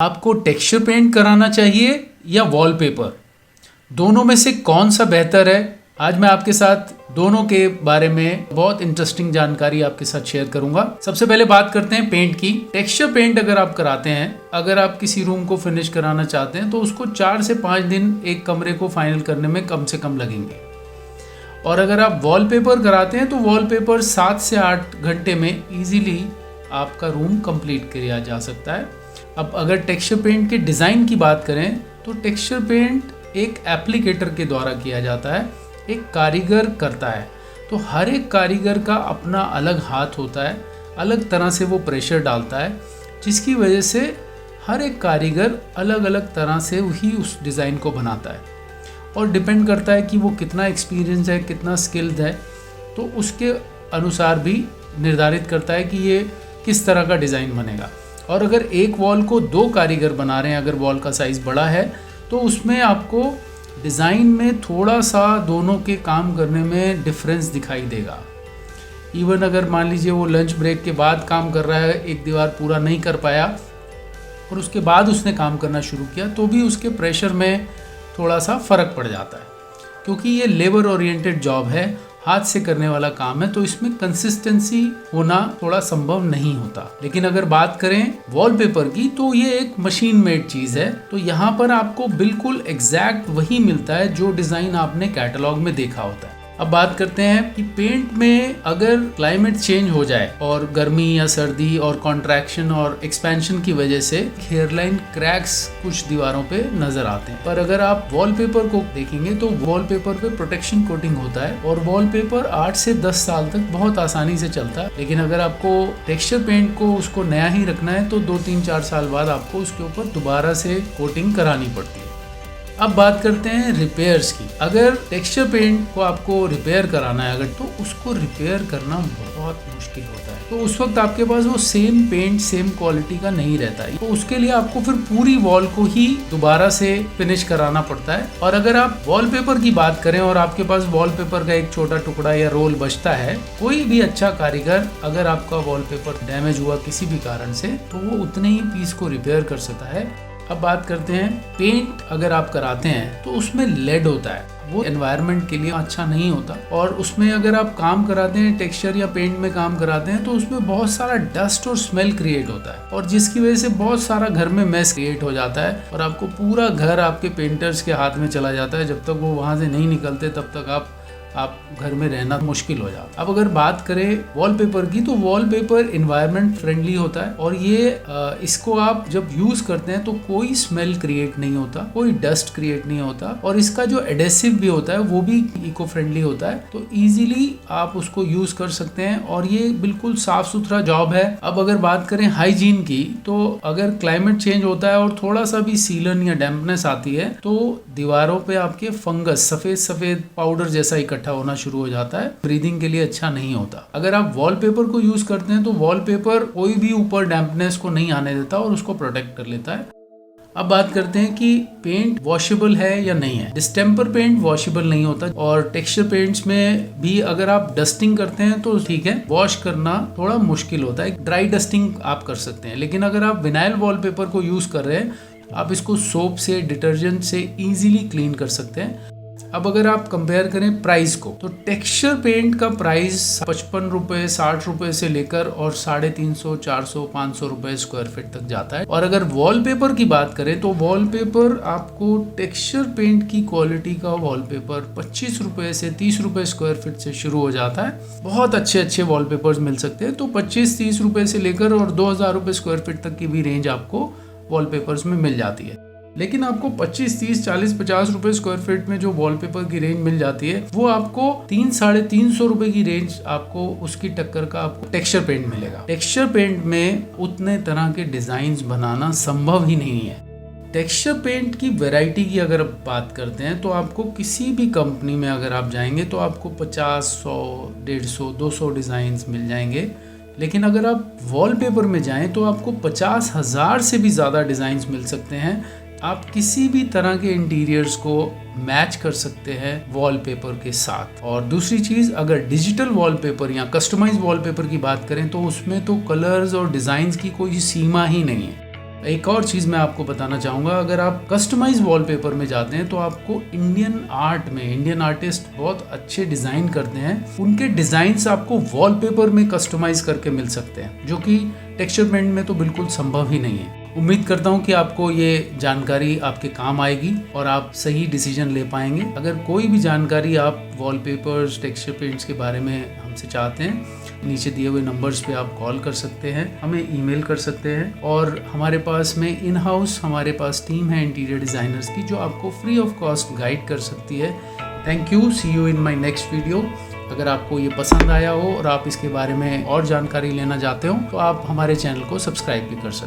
आपको texture paint कराना चाहिए या वॉलपेपर, दोनों में से कौन सा बेहतर है? आज मैं आपके साथ दोनों के बारे में बहुत इंटरेस्टिंग जानकारी आपके साथ शेयर करूंगा। सबसे पहले बात करते हैं पेंट की। टेक्सचर पेंट अगर आप कराते हैं, अगर आप किसी रूम को फिनिश कराना चाहते हैं तो उसको 4 से 5 दिन एक कमरे को फाइनल करने में कम से कम लगेंगे। और अगर आप वॉलपेपर कराते हैं तो वॉलपेपर 7 से 8 घंटे में इजीली आपका रूम कंप्लीट किया जा सकता है। अब अगर टेक्सचर पेंट के डिज़ाइन की बात करें तो टेक्सचर पेंट एक एप्लीकेटर के द्वारा किया जाता है, एक कारीगर करता है। तो हर एक कारीगर का अपना अलग हाथ होता है, अलग तरह से वो प्रेशर डालता है, जिसकी वजह से हर एक कारीगर अलग अलग तरह से ही उस डिज़ाइन को बनाता है और डिपेंड करता है कि वो कितना एक्सपीरियंस है, कितना स्किल्ड है, तो उसके अनुसार भी निर्धारित करता है कि ये किस तरह का डिज़ाइन बनेगा। और अगर एक वॉल को 2 कारीगर बना रहे हैं, अगर वॉल का साइज़ बड़ा है तो उसमें आपको डिज़ाइन में थोड़ा सा दोनों के काम करने में डिफरेंस दिखाई देगा। इवन अगर मान लीजिए वो लंच ब्रेक के बाद काम कर रहा है, एक दीवार पूरा नहीं कर पाया और उसके बाद उसने काम करना शुरू किया, तो भी उसके प्रेशर में थोड़ा सा फ़र्क पड़ जाता है, क्योंकि ये लेबर ओरिएंटेड जॉब है, हाथ से करने वाला काम है, तो इसमें कंसिस्टेंसी होना थोड़ा संभव नहीं होता। लेकिन अगर बात करें वॉलपेपर की तो ये एक मशीन मेड चीज़ है, तो यहाँ पर आपको बिल्कुल एग्जैक्ट वही मिलता है जो डिज़ाइन आपने कैटलॉग में देखा होता है। अब बात करते हैं कि पेंट में अगर क्लाइमेट चेंज हो जाए और गर्मी या सर्दी और कॉन्ट्रैक्शन और एक्सपेंशन की वजह से हेयरलाइन क्रैक्स कुछ दीवारों पे नजर आते हैं। पर अगर आप वॉलपेपर को देखेंगे तो वॉलपेपर पे प्रोटेक्शन कोटिंग होता है और वॉलपेपर 8 से 10 साल तक बहुत आसानी से चलता है। लेकिन अगर आपको टेक्सचर पेंट को उसको नया ही रखना है तो 2-3-4 साल बाद आपको उसके ऊपर दोबारा से कोटिंग करानी पड़ती है। अब बात करते हैं रिपेयर्स की। अगर टेक्सचर पेंट को आपको रिपेयर कराना है अगर, तो उसको रिपेयर करना बहुत मुश्किल होता है। तो उस वक्त आपके पास वो सेम पेंट सेम क्वालिटी का नहीं रहता है, तो उसके लिए आपको फिर पूरी वॉल को ही दोबारा से फिनिश कराना पड़ता है। और अगर आप वॉलपेपर की बात करें और आपके पास वॉलपेपर का एक छोटा टुकड़ा या रोल बचता है, कोई भी अच्छा कारीगर अगर आपका वॉलपेपर डैमेज हुआ किसी भी कारण से, तो वो उतने ही पीस को रिपेयर कर सकता है। अब बात करते हैं पेंट अगर आप कराते हैं तो उसमें लेड होता है, वो एनवायरनमेंट के लिए अच्छा नहीं होता। और उसमें अगर आप काम कराते हैं टेक्सचर या पेंट में काम कराते हैं तो उसमें बहुत सारा डस्ट और स्मेल क्रिएट होता है, और जिसकी वजह से बहुत सारा घर में मेस क्रिएट हो जाता है और आपको पूरा घर आपके पेंटर्स के हाथ में चला जाता है। जब तक वो वहाँ से नहीं निकलते तब तक आप घर में रहना मुश्किल हो जाता है। अब अगर बात करें वॉलपेपर की तो वॉलपेपर एनवायरनमेंट फ्रेंडली होता है और ये इसको आप जब यूज करते हैं तो कोई स्मेल क्रिएट नहीं होता, कोई डस्ट क्रिएट नहीं होता, और इसका जो एडेसिव भी होता है वो भी इको फ्रेंडली होता है, तो इजीली आप उसको यूज कर सकते हैं और ये बिल्कुल साफ सुथरा जॉब है। अब अगर बात करें हाइजीन की तो अगर क्लाइमेट चेंज होता है और थोड़ा सा भी सीलन या डैम्पनेस आती है तो दीवारों पे आपके फंगस सफेद पाउडर जैसा इकट्ठा होना शुरू हो जाता है, ब्रीदिंग के लिए अच्छा नहीं होता। अगर आप वॉलपेपर को यूज करते हैं तो वॉलपेपर कोई भी ऊपर डैम्पनेस को नहीं आने देता और उसको प्रोटेक्ट कर लेता है। अब बात करते हैं कि पेंट वॉशेबल है या नहीं है। डिस्टेम्पर पेंट वॉशेबल नहीं होता, और टेक्सचर पेंट्स में भी अगर आप डस्टिंग करते हैं तो ठीक है, वॉश करना थोड़ा मुश्किल होता है। ड्राई डस्टिंग आप कर सकते हैं, लेकिन अगर आप विनाइल वॉलपेपर को यूज कर रहे हैं आप इसको सोप से, डिटर्जेंट से इजीली क्लीन कर सकते हैं। अब अगर आप कंपेयर करें प्राइस को तो टेक्सचर पेंट का प्राइस 55 रुपए 60 रुपए से लेकर और 350, 400, 500 रुपए स्क्वायर फीट तक जाता है। और अगर वॉलपेपर की बात करें तो वॉलपेपर आपको टेक्सचर पेंट की क्वालिटी का वॉलपेपर 25 रुपए से 30 रुपए स्क्वायर फीट से शुरू हो जाता है। बहुत अच्छे वॉलपेपर्स मिल सकते हैं, तो 25-30 रुपए से लेकर और 2000 रुपए स्क्वायर फीट तक की भी रेंज आपको वॉलपेपर्स में मिल जाती है। लेकिन आपको 25, 30, 40, 50 रुपए स्क्वायर फीट में जो वॉलपेपर की रेंज मिल जाती है वो आपको 300-350 रुपए की रेंज आपको उसकी टक्कर का आपको टेक्सचर पेंट मिलेगा। टेक्सचर पेंट में उतने तरह के डिजाइन बनाना संभव ही नहीं है। टेक्सचर पेंट की वैरायटी की अगर बात करते हैं तो आपको किसी भी कंपनी में अगर आप जाएंगे तो आपको 50, 100, 150, 200 डिजाइन मिल जाएंगे। लेकिन अगर आप वॉलपेपर में जाएं तो आपको 50,000 से भी ज़्यादा डिज़ाइंस मिल सकते हैं। आप किसी भी तरह के इंटीरियर्स को मैच कर सकते हैं वॉलपेपर के साथ। और दूसरी चीज़, अगर डिजिटल वॉलपेपर या कस्टमाइज वॉलपेपर की बात करें तो उसमें तो कलर्स और डिज़ाइंस की कोई सीमा ही नहीं है। एक और चीज़ मैं आपको बताना चाहूँगा, अगर आप कस्टमाइज वॉलपेपर में जाते हैं तो आपको इंडियन आर्ट में इंडियन आर्टिस्ट बहुत अच्छे डिज़ाइन करते हैं, उनके डिज़ाइंस आपको वॉलपेपर में कस्टमाइज करके मिल सकते हैं, जो कि टेक्सचर पेंट में तो बिल्कुल संभव ही नहीं है। उम्मीद करता हूँ कि आपको ये जानकारी आपके काम आएगी और आप सही डिसीजन ले पाएंगे। अगर कोई भी जानकारी आप वॉलपेपर्स, टेक्सचर पेंट्स के बारे में हमसे चाहते हैं, नीचे दिए हुए नंबर्स पे आप कॉल कर सकते हैं, हमें ईमेल कर सकते हैं, और हमारे पास में इन हाउस हमारे पास टीम है इंटीरियर डिज़ाइनर्स की, जो आपको फ्री ऑफ कॉस्ट गाइड कर सकती है। Thank you, see you in my next video. अगर आपको ये पसंद आया हो और आप इसके बारे में और जानकारी लेना चाहते हो तो आप हमारे चैनल को सब्सक्राइब भी कर सकते हैं।